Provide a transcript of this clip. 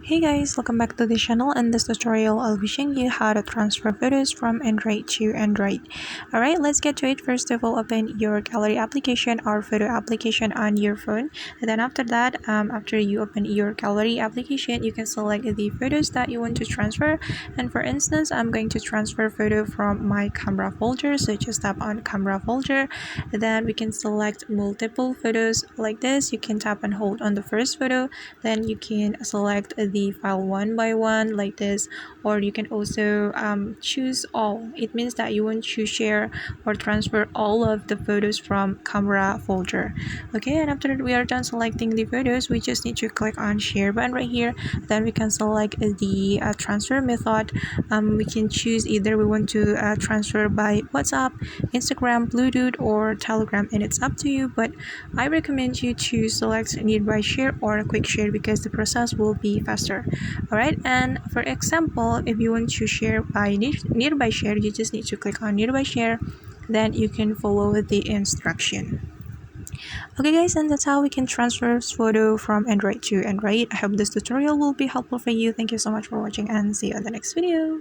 Hey guys, welcome back to the channel. In this tutorial, I'll be showing you how to transfer photos from Android to Android. Alright, let's get to it. First of all, open your gallery application or photo application on your phone. And then after that, after you open your gallery application, you can select the photos that you want to transfer. And for instance, I'm going to transfer photo from my camera folder. So just tap on camera folder. And then we can select multiple photos like this. You can tap and hold on the first photo. Then you can select the file one by one like this, or you can also choose all. It means that you want to share or transfer all of the photos from camera folder. Okay, and after we are done selecting the photos, we just need to click on share button right here. Then we can select the transfer method. We can choose either we want to transfer by WhatsApp, Instagram, Bluetooth, or Telegram, and it's up to you, but I recommend you to select nearby share or a quick share because the process will be faster. Alright, and for example, if you want to share by nearby share, you just need to click on nearby share, then you can follow the instruction. Okay guys, and that's how we can transfer photo from Android to Android. I hope this tutorial will be helpful for you. Thank you so much for watching and see you on the next video.